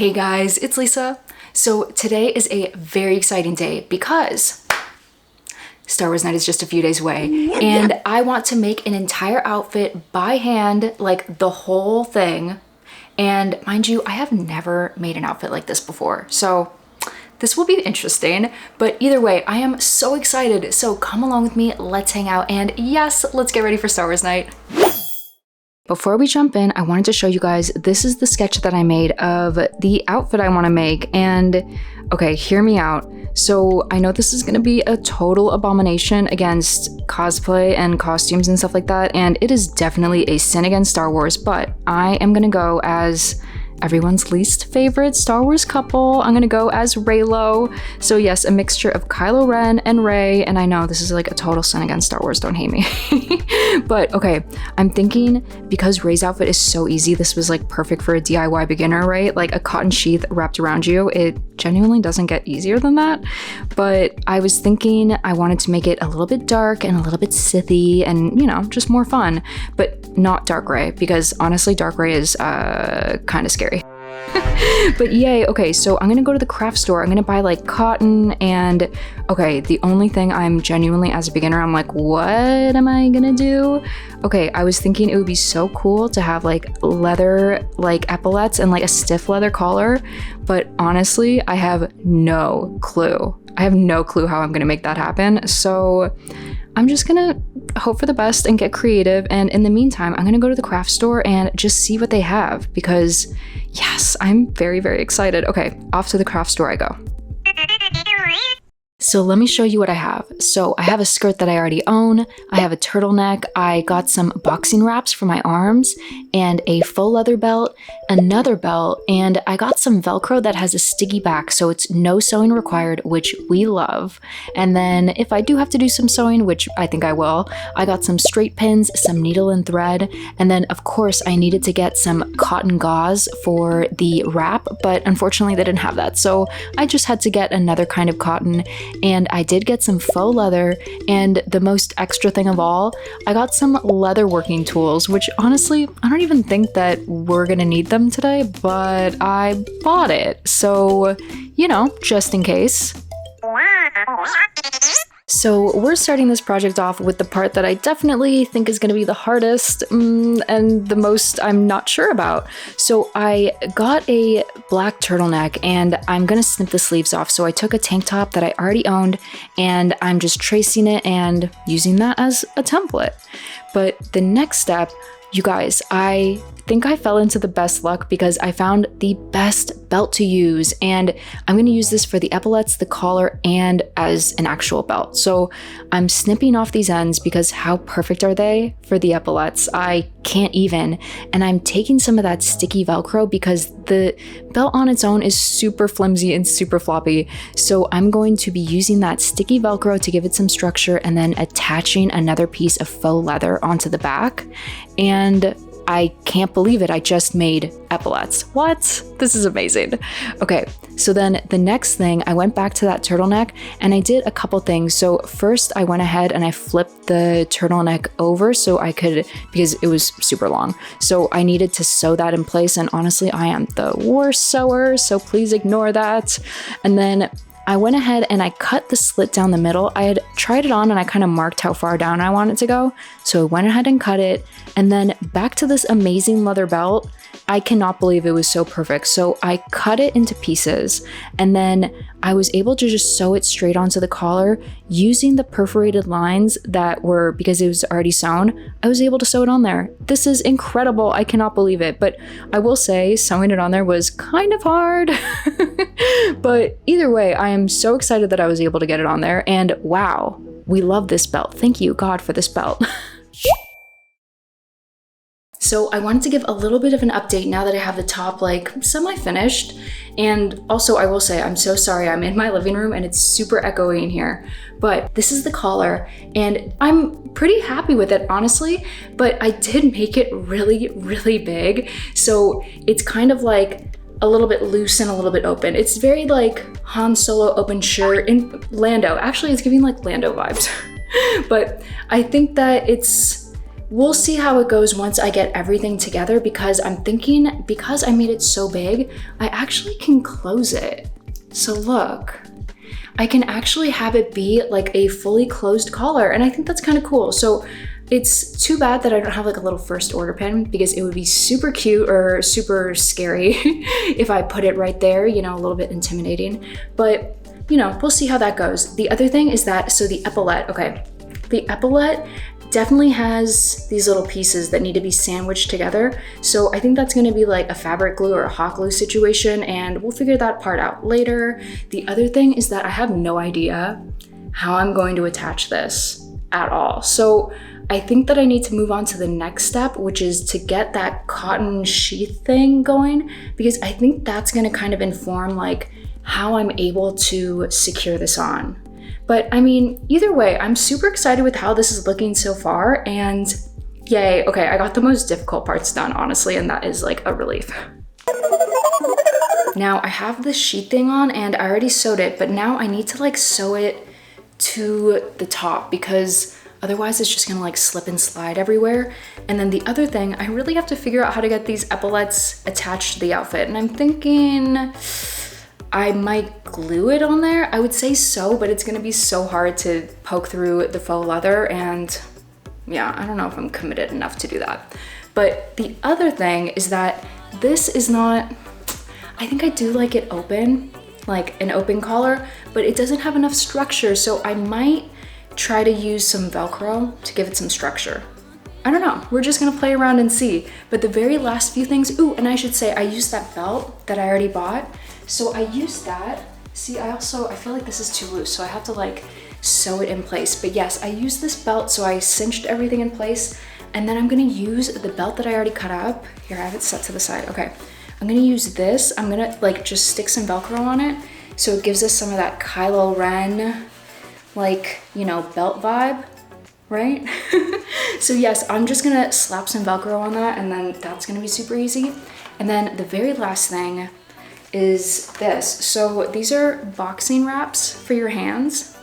Hey guys, it's Lisa. So today is a very exciting day because Star Wars Nite is just a few days away and I want to make an entire outfit by hand, like the whole thing. And mind you, I have never made an outfit like this before. So this will be interesting, but either way, I am so excited. So come along with me, let's hang out, and yes, let's get ready for Star Wars Nite. Before we jump in, I wanted to show you guys, this is the sketch that I made of the outfit I want to make. And okay, hear me out. So I know this is going to be a total abomination against cosplay and costumes and stuff like that. And it is definitely a sin against Star Wars, but I am going to go as everyone's least favorite Star Wars couple. I'm gonna go as Reylo. So yes, a mixture of Kylo Ren and Rey. And I know this is like a total sin against Star Wars, don't hate me. But okay, I'm thinking because Rey's outfit is so easy, this was like perfect for a DIY beginner, right? Like a cotton sheath wrapped around you. It genuinely doesn't get easier than that. But I was thinking I wanted to make it a little bit dark and a little bit Sithy and, you know, just more fun, but not dark gray, because honestly, dark gray is kind of scary. But yay, okay, so I'm gonna go to the craft store. I'm gonna buy like cotton and okay, the only thing I'm genuinely as a beginner, I'm like, what am I gonna do? Okay, I was thinking it would be so cool to have like leather, like epaulets and like a stiff leather collar, but honestly, I have no clue. I have no clue how I'm gonna make that happen. So I'm just gonna hope for the best and get creative. And in the meantime, I'm gonna go to the craft store and just see what they have because yes, I'm very, very excited. Okay, off to the craft store I go. So let me show you what I have. So I have a skirt that I already own. I have a turtleneck. I got some boxing wraps for my arms and a faux leather belt, another belt, and I got some Velcro that has a sticky back, so it's no sewing required, which we love. And then if I do have to do some sewing, which I think I will, I got some straight pins, some needle and thread, and then of course I needed to get some cotton gauze for the wrap, but unfortunately they didn't have that. So I just had to get another kind of cotton. And I did get some faux leather, and the most extra thing of all, I got some leather working tools, which honestly, I don't even think that we're gonna need them today, but I bought it. So, you know, just in case. So we're starting this project off with the part that I definitely think is going to be the hardest and the most I'm not sure about. So I got a black turtleneck and I'm going to snip the sleeves off. So I took a tank top that I already owned and I'm just tracing it and using that as a template. But the next step, you guys, I think I fell into the best luck because I found the best belt to use, and I'm going to use this for the epaulets, the collar, and as an actual belt. So I'm snipping off these ends because how perfect are they for the epaulets? I can't even. And I'm taking some of that sticky Velcro because the belt on its own is super flimsy and super floppy. So I'm going to be using that sticky Velcro to give it some structure and then attaching another piece of faux leather onto the back. And I can't believe it, I just made epaulets. What? This is amazing. Okay, so then the next thing, I went back to that turtleneck and I did a couple things. So first I went ahead and I flipped the turtleneck over so I could, because it was super long. So I needed to sew that in place, and honestly, I am the worst sewer, so please ignore that. And then I went ahead and I cut the slit down the middle. I had tried it on and I kind of marked how far down I wanted to go. So I went ahead and cut it. And then back to this amazing leather belt. I cannot believe it was so perfect. So I cut it into pieces and then I was able to just sew it straight onto the collar using the perforated lines that were, because it was already sewn, I was able to sew it on there. This is incredible. I cannot believe it. But I will say sewing it on there was kind of hard. But either way, I am so excited that I was able to get it on there. And wow, we love this belt. Thank you, God, for this belt. So I wanted to give a little bit of an update now that I have the top like semi-finished. And also I will say, I'm so sorry, I'm in my living room and it's super echoey in here, but this is the collar and I'm pretty happy with it, honestly, but I did make it really, really big. So it's kind of like a little bit loose and a little bit open. It's very like Han Solo open shirt in Lando. Actually, it's giving like Lando vibes, but I think that it's we'll see how it goes once I get everything together, because I'm thinking, because I made it so big, I actually can close it. So look, I can actually have it be like a fully closed collar, and I think that's kind of cool. So it's too bad that I don't have like a little first order pin, because it would be super cute or super scary if I put it right there, you know, a little bit intimidating. But, you know, we'll see how that goes. The other thing is that, so the epaulette, okay, the epaulette definitely has these little pieces that need to be sandwiched together. So I think that's gonna be like a fabric glue or a hot glue situation, and we'll figure that part out later. The other thing is that I have no idea how I'm going to attach this at all. So I think that I need to move on to the next step, which is to get that cotton sheath thing going, because I think that's gonna kind of inform like how I'm able to secure this on. But I mean, either way, I'm super excited with how this is looking so far, and yay, okay, I got the most difficult parts done, honestly, and that is like a relief. Now I have this sheet thing on and I already sewed it, but now I need to like sew it to the top, because otherwise it's just gonna like slip and slide everywhere. And then the other thing, I really have to figure out how to get these epaulets attached to the outfit. And I'm thinking I might glue it on there. I would say so, but it's gonna be so hard to poke through the faux leather, and yeah, I don't know if I'm committed enough to do that. But the other thing is that this is not, I think I do like it open, like an open collar, but it doesn't have enough structure, so I might try to use some Velcro to give it some structure. I don't know, we're just gonna play around and see. But the very last few things, ooh, and I should say I used that belt that I already bought. So I used that. See, I feel like this is too loose, so I have to like sew it in place. But yes, I used this belt, so I cinched everything in place, and then I'm gonna use the belt that I already cut up. Here, I have it set to the side, okay. I'm gonna use this, I'm gonna like just stick some Velcro on it, so it gives us some of that Kylo Ren, like, you know, belt vibe, right? So yes, I'm just gonna slap some Velcro on that, and then that's gonna be super easy. And then the very last thing is this. So these are boxing wraps for your hands.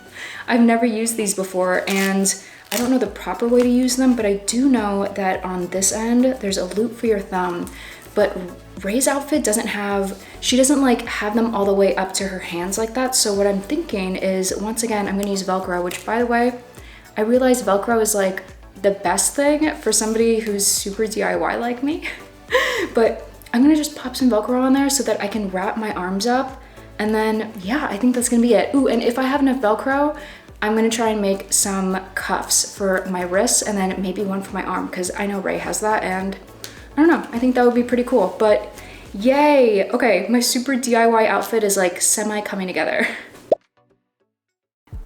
I've never used these before, and I don't know the proper way to use them, but I do know that on this end, there's a loop for your thumb. But Rey's outfit doesn't have, she doesn't like have them all the way up to her hands like that. So what I'm thinking is, once again, I'm gonna use Velcro, which by the way, I realize Velcro is like the best thing for somebody who's super DIY like me. But I'm gonna just pop some Velcro on there so that I can wrap my arms up. And then, yeah, I think that's gonna be it. Ooh, and if I have enough Velcro, I'm gonna try and make some cuffs for my wrists, and then maybe one for my arm, because I know Rey has that, and I don't know, I think that would be pretty cool. But yay, okay, my super DIY outfit is like semi coming together.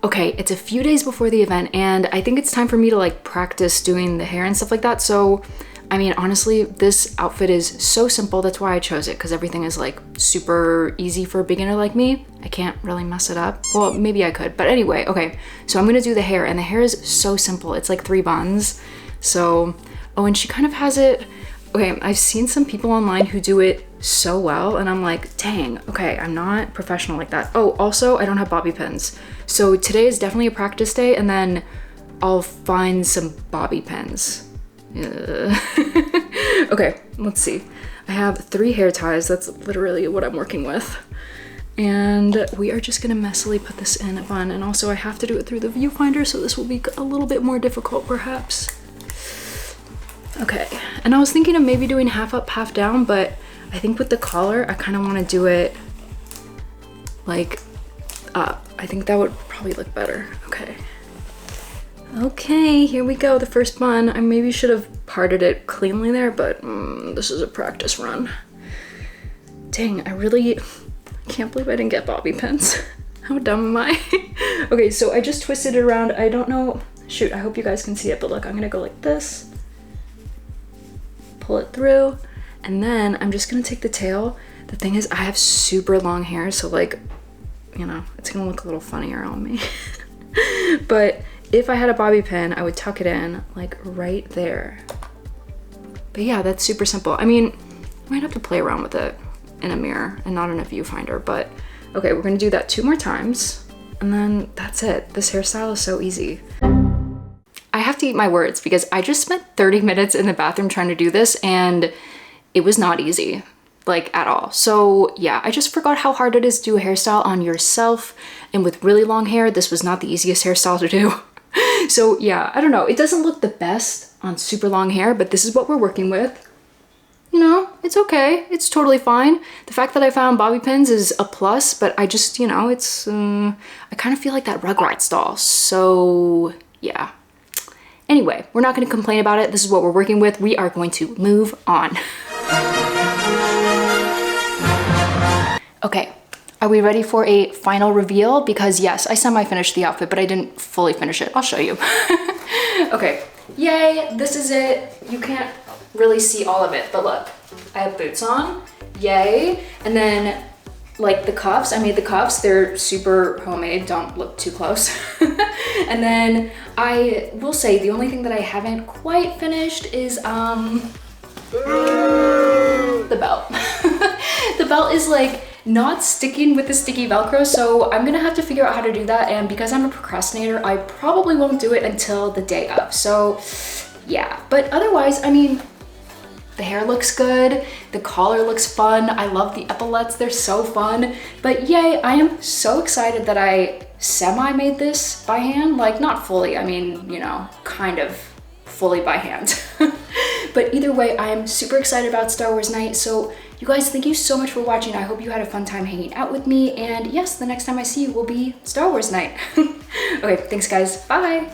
Okay, it's a few days before the event, and I think it's time for me to like practice doing the hair and stuff like that. So, I mean, honestly, this outfit is so simple. That's why I chose it, because everything is like super easy for a beginner like me. I can't really mess it up. Well, maybe I could, but anyway, okay. So I'm gonna do the hair, and the hair is so simple. It's like 3 buns. So, oh, and she kind of has it, okay, I've seen some people online who do it so well, and I'm like, dang, okay, I'm not professional like that. Oh, also, I don't have bobby pins. So today is definitely a practice day, and then I'll find some bobby pins. Okay, let's see. I have 3 hair ties. That's literally what I'm working with. And we are just gonna messily put this in a bun. And also I have to do it through the viewfinder, so this will be a little bit more difficult perhaps. Okay, and I was thinking of maybe doing half up, half down, but I think with the collar, I kind of want to do it like up. I think that would probably look better. Okay. Okay, here we go, the first bun. I maybe should have parted it cleanly there, but this is a practice run. Dang, I really can't believe I didn't get bobby pins. How dumb am I? Okay, so I just twisted it around. I don't know, shoot, I hope you guys can see it, but look, I'm gonna go like this, pull it through, and then I'm just gonna take the tail. The thing is, I have super long hair, so like, you know, it's gonna look a little funnier on me. But if I had a bobby pin, I would tuck it in like right there. But yeah, that's super simple. I mean, I might have to play around with it in a mirror and not in a viewfinder, but okay, we're gonna do that 2 more times, and then that's it. This hairstyle is so easy. I have to eat my words because I just spent 30 minutes in the bathroom trying to do this and it was not easy, like at all. So yeah, I just forgot how hard it is to do a hairstyle on yourself. And with really long hair, this was not the easiest hairstyle to do. So yeah, I don't know. It doesn't look the best on super long hair, but this is what we're working with. You know, it's okay. It's totally fine. The fact that I found bobby pins is a plus, but I just, you know, it's, I kind of feel like that Rugrats doll. So yeah. Anyway, we're not going to complain about it. This is what we're working with. We are going to move on. Okay, are we ready for a final reveal? Because yes, I semi-finished the outfit, but I didn't fully finish it. I'll show you. Okay, yay, this is it. You can't really see all of it, but look, I have boots on, yay. And then like the cuffs, I made the cuffs, they're super homemade, don't look too close. And then I will say the only thing that I haven't quite finished is the belt. The belt is like not sticking with the sticky Velcro, so I'm gonna have to figure out how to do that. And because I'm a procrastinator, I probably won't do it until the day of. So yeah, but otherwise, I mean, the hair looks good, the collar looks fun, I love the epaulets, they're so fun. But yay, I am so excited that I semi-made this by hand. Like, not fully, I mean, you know, kind of fully by hand. But either way, I am super excited about Star Wars Nite. So you guys, thank you so much for watching. I hope you had a fun time hanging out with me. And yes, the next time I see you will be Star Wars Nite. Okay, thanks guys, bye.